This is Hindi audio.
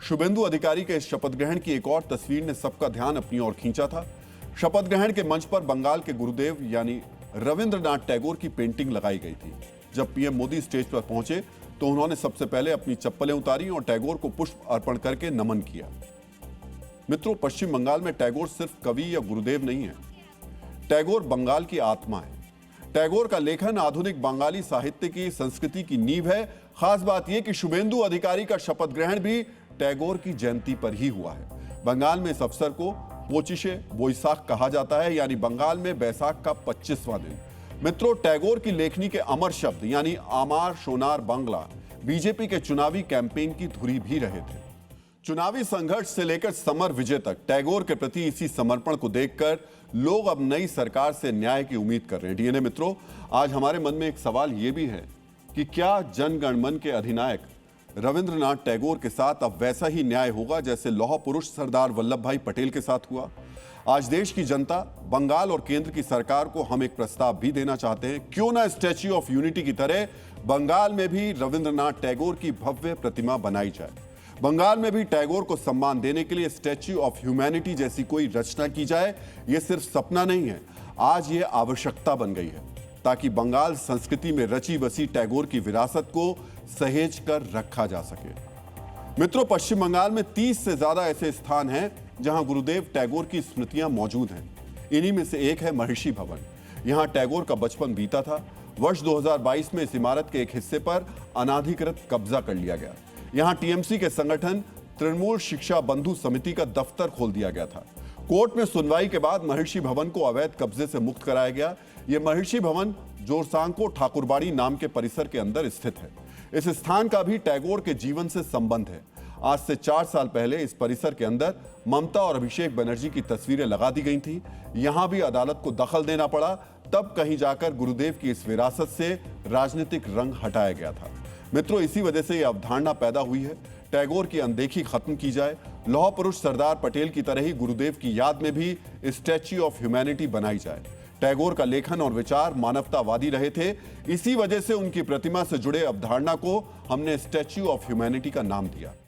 शुभेंदु अधिकारी के इस शपथ ग्रहण की एक और तस्वीर ने सबका ध्यान अपनी ओर खींचा था। शपथ ग्रहण के मंच पर बंगाल के गुरुदेव यानी रविंद्रनाथ टैगोर की पेंटिंग लगाई गई थी। जब पीएम मोदी स्टेज पर पहुंचे तो उन्होंने सबसे पहले अपनी चप्पलें उतारी और टैगोर को पुष्प अर्पण करके नमन किया। मित्रों, पश्चिम बंगाल में टैगोर सिर्फ कवि या गुरुदेव नहीं है, टैगोर बंगाल की आत्मा है। टैगोर का लेखन आधुनिक बंगाली साहित्य की संस्कृति की नींव है। खास बात यह कि शुभेंदु अधिकारी का शपथ ग्रहण भी टैगोर की जयंती पर ही हुआ है। बंगाल में इस अवसर को पोचिशे बोईसाख कहा जाता है, यानी बंगाल में बैसाख का 25वां दिन। मित्रों, टैगोर की लेखनी के अमर शब्द यानी आमार सोनार बांग्ला बीजेपी के चुनावी कैंपेन की धुरी भी रहे थे। चुनावी संघर्ष से लेकर समर विजय तक टैगोर के प्रति इसी समर्पण को देखकर लोग अब नई सरकार से न्याय की उम्मीद कर रहे हैं। डीएनए मित्रों, आज हमारे मन में एक सवाल यह भी है कि क्या जनगण मन के अधिनायक रविंद्रनाथ टैगोर के साथ अब वैसा ही न्याय होगा जैसे लौह पुरुष सरदार वल्लभ भाई पटेल के साथ हुआ। आज देश की जनता, बंगाल और केंद्र की सरकार को हम एक प्रस्ताव भी देना चाहते हैं। क्यों ना स्टैच्यू ऑफ यूनिटी की तरह बंगाल में भी रविंद्रनाथ टैगोर की भव्य प्रतिमा बनाई जाए। बंगाल में भी टैगोर को सम्मान देने के लिए स्टैच्यू ऑफ ह्यूमैनिटी जैसी कोई रचना की जाए। यह सिर्फ सपना नहीं है, आज ये आवश्यकता बन गई है, ताकि बंगाल संस्कृति में रची बसी टैगोर की विरासत को सहेज कर रखा जा सके। मित्रों, पश्चिम बंगाल में 30 से ज्यादा ऐसे स्थान हैं जहां गुरुदेव टैगोर की स्मृतियां मौजूद हैं। इन्हीं में से एक है महर्षि भवन। यहां टैगोर का बचपन बीता था। वर्ष 2022 में इस इमारत के एक हिस्से पर अनाधिकृत कब्जा कर लिया गया। यहां टीएमसी के संगठन तृणमूल शिक्षा बंधु समिति का दफ्तर खोल दिया गया था। कोर्ट में सुनवाई के बाद महर्षि भवन को अवैध कब्जे से मुक्त कराया गया। यह महर्षि भवन जोरसांको ठाकुरबाड़ी नाम के परिसर के अंदर स्थित है। इस स्थान का भी टैगोर के जीवन से संबंध है। आज से 4 साल पहले इस परिसर के अंदर ममता और अभिषेक बनर्जी की तस्वीरें लगा दी गई थी। यहां भी अदालत को दखल देना पड़ा, तब कहीं जाकर गुरुदेव की इस विरासत से राजनीतिक रंग हटाया गया था। मित्रों, इसी वजह से यह अवधारणा पैदा हुई है, टैगोर की अनदेखी खत्म की जाए। लौह पुरुष सरदार पटेल की तरह ही गुरुदेव की याद में भी स्टैच्यू ऑफ ह्यूमैनिटी बनाई जाए। टैगोर का लेखन और विचार मानवतावादी रहे थे, इसी वजह से उनकी प्रतिमा से जुड़े अवधारणा को हमने स्टैच्यू ऑफ ह्यूमैनिटी का नाम दिया।